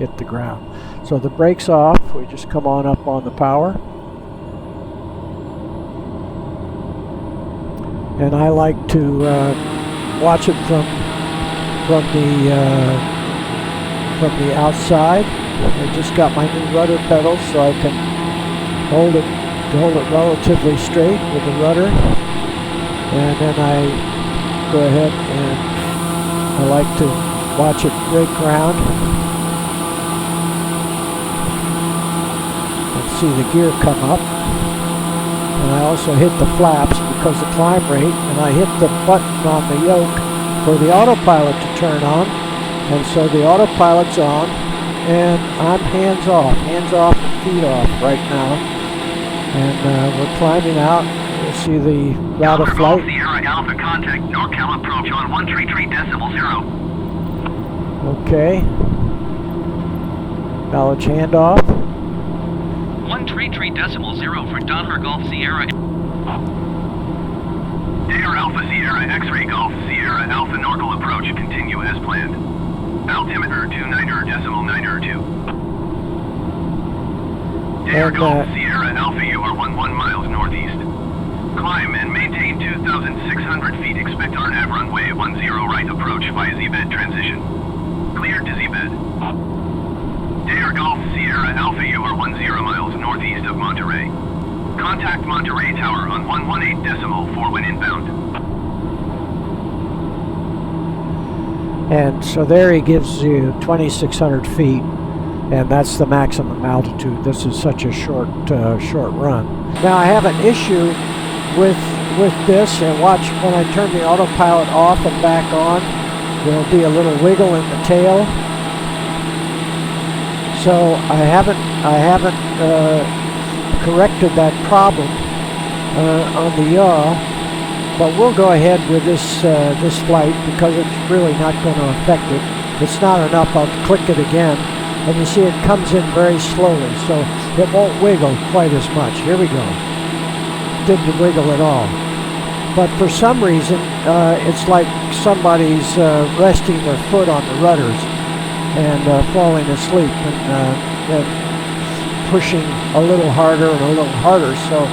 hit the ground. So the brake's off. We just come on up on the power. And I like to watch it from the outside. I just got my new rudder pedals, so I can hold it relatively straight with the rudder, and then I go ahead and I like to watch it break ground and see the gear come up. And I also hit the flaps because the climb rate, and I hit the button on the yoke for the autopilot to turn on, and so the autopilot's on, and I'm hands off and feet off right now. And we're climbing out. We'll see the route of flight. Sierra Alpha, contact NorCal approach on 133.0. Okay. Knowledge handoff. 133.0 for Donner Golf Sierra. Dare Alpha Sierra X-Ray Golf Sierra Alpha NorCal approach. Continue as planned. Altimeter 29.92. Dare Golf Sierra Alpha, you are 11 miles northeast. Climb and maintain 2,600 feet. Expect RNAV runway 10 right approach via Z-bed transition. Cleared to Z-bed. Dare Golf Sierra Alpha, you are 10 miles northeast of Monterey. Contact Monterey Tower on 118.4 when inbound. And so there he gives you 2,600 feet. And that's the maximum altitude. This is such a short run. Now I have an issue with this, and watch when I turn the autopilot off and back on, there'll be a little wiggle in the tail. So I haven't corrected that problem on the yaw, but we'll go ahead with this flight because it's really not going to affect it. If it's not enough, I'll click it again. And you see it comes in very slowly, so it won't wiggle quite as much. Here we go. Didn't wiggle at all. But for some reason, it's like somebody's resting their foot on the rudders and falling asleep and pushing a little harder and a little harder. So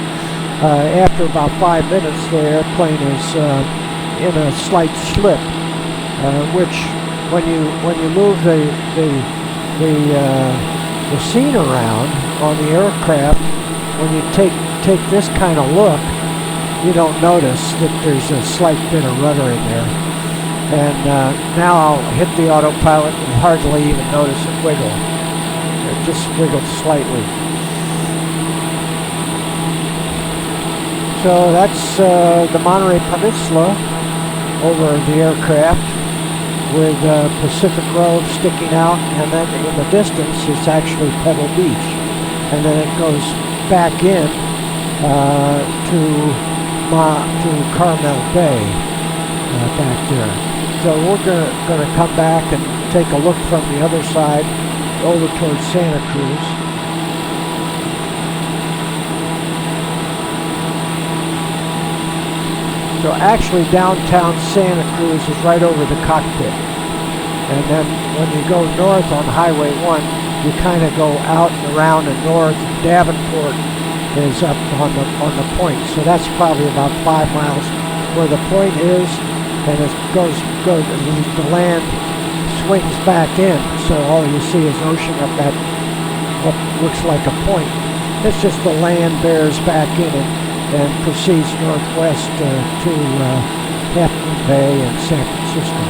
after about 5 minutes, the airplane is in a slight slip, which when you move the scene around on the aircraft, when you take this kind of look, you don't notice that there's a slight bit of rudder in there. And now I'll hit the autopilot and hardly even notice it wiggle. It just wiggled slightly. So that's the Monterey Peninsula over the aircraft, with Pacific Road sticking out, and then in the distance it's actually Pebble Beach, and then it goes back in to Carmel Bay back there. So we're gonna come back and take a look from the other side over towards Santa Cruz. So actually downtown Santa Cruz is right over the cockpit. And then when you go north on Highway 1, you kind of go out and around and north. Davenport is up on the point. So that's probably about 5 miles where the point is, and it goes the land swings back in. So all you see is ocean up at what looks like a point. It's just the land bears back in it and proceeds northwest to Half Moon Bay and San Francisco.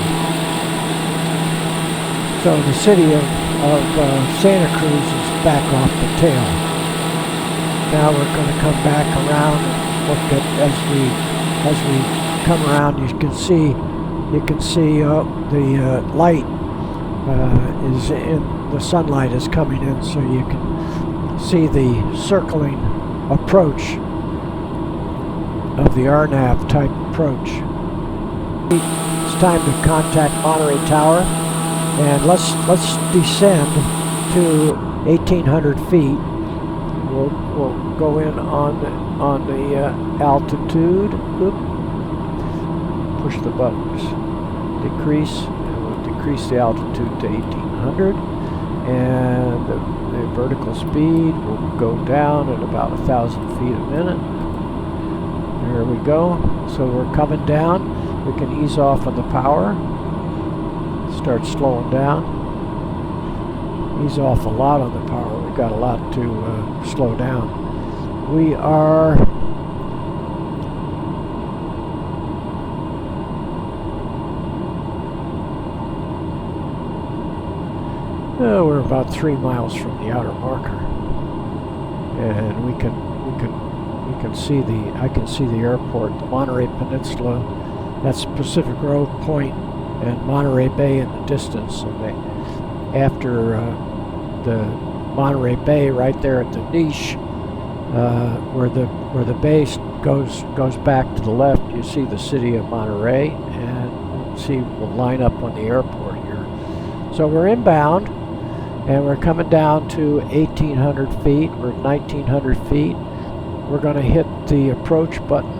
So the city of Santa Cruz is back off the tail. Now we're going to come back around and look at as we come around. You can see the light is in, the sunlight is coming in, so you can see the circling approach of the RNAV type approach. It's time to contact Monterey Tower, and let's descend to 1,800 feet. We'll go in on the altitude. Oop. Push the buttons. Decrease, and we'll decrease the altitude to 1,800, and the vertical speed will go down at about 1,000 feet a minute. There we go. So we're coming down. We can ease off on the power. Start slowing down. Ease off a lot on the power. We've got a lot to slow down. We are we're about 3 miles from the outer marker, and we can see I can see the airport, the Monterey Peninsula. That's Pacific Road Point and Monterey Bay in the distance. And after the Monterey Bay, right there at the niche, where the base goes back to the left, you see the city of Monterey, and see we'll line up on the airport here. So we're inbound. And we're coming down to 1,800 feet. We're at 1,900 feet. We're going to hit the approach button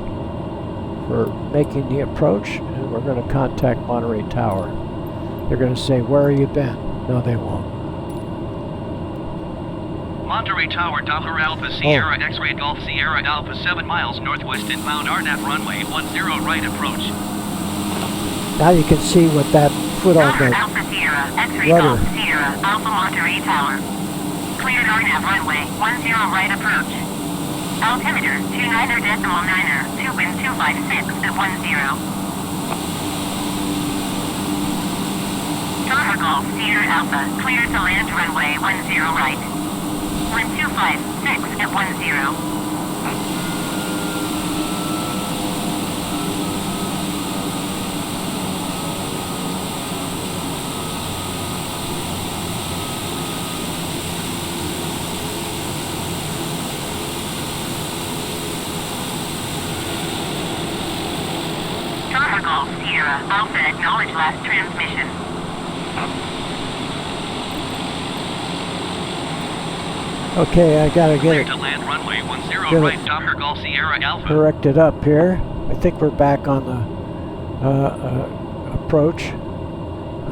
for making the approach, and we're going to contact Monterey Tower. They're going to say, "Where have you been?" No, they won't. Monterey Tower, Doppler Alpha Sierra X-Ray Golf Sierra Alpha 7 miles northwest inbound RNAV runway 10 right approach. Now you can see what that foot on the Alpha Sierra, X-Ray rudder. Golf Sierra, Alpha Monterey Tower. Cleared RNAV runway 10 right approach. Altimeter 29.9er, 2 wind 256 at 10. Charter Golf Sierra Alpha, cleared to land runway 10 right. Wind 256 at 10. Golf Sierra Alpha, acknowledge last transmission. Okay, I gotta get it To land runway 10 right, Doppler Golf Sierra Alpha. corrected up here. I think we're back on the approach.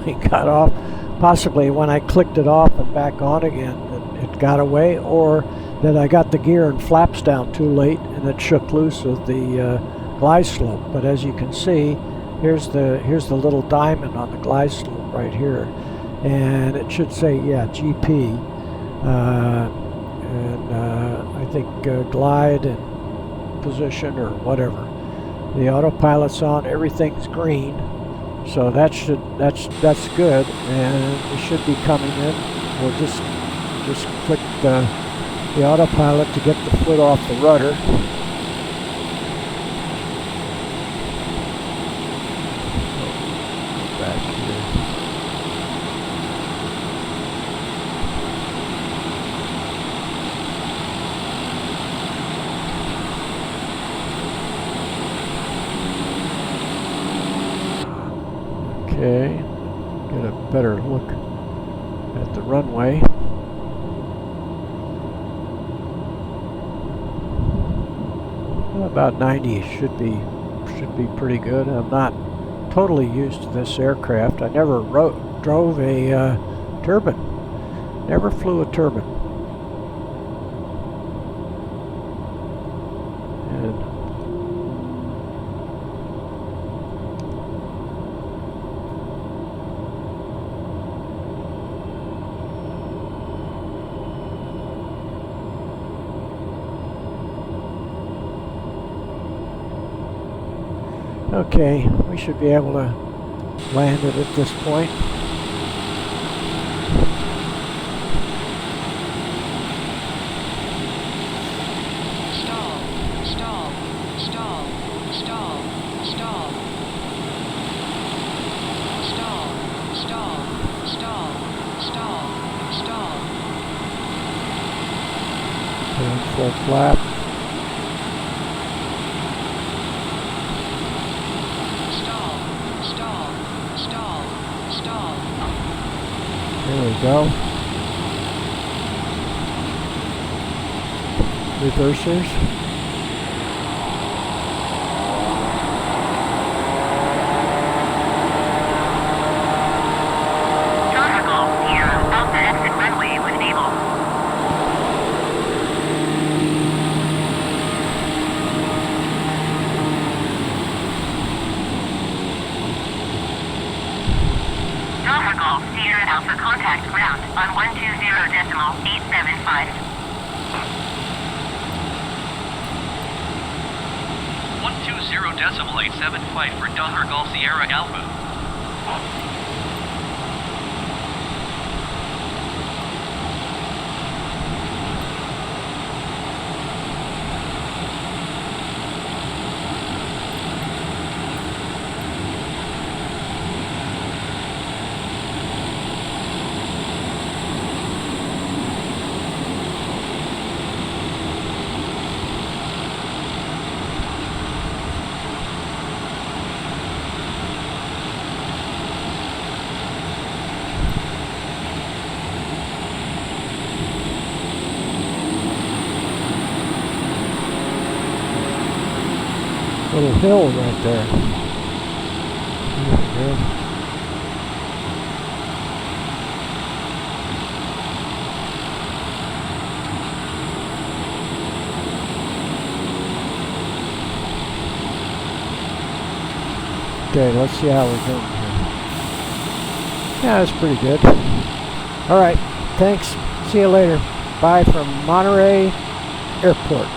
We got off. Possibly when I clicked it off and back on again, it got away, or that I got the gear and flaps down too late and it shook loose of the glide slope. But as you can see, here's the little diamond on the glide slope right here, and it should say GP, and I think glide and position or whatever. The autopilot's on, everything's green, so that's good, and it should be coming in. We'll just click the autopilot to get the foot off the rudder. Okay, get a better look at the runway. About 90 should be pretty good. I'm not totally used to this aircraft. I never drove a turbine. Never flew a turbine. And okay, we should be able to land it at this point. Stall, stall, stall, stall, stall. Stall, stall, stall, stall, stall. And full flap. There we go. Reversers. Charter Golf Sierra Alpha, exit runway on 120.875. 120.875 for Delta Golf Sierra Alpha. Little hill right there. Yeah. Okay, let's see how we're doing here. Yeah, that's pretty good. All right, thanks. See you later. Bye from Monterey Airport.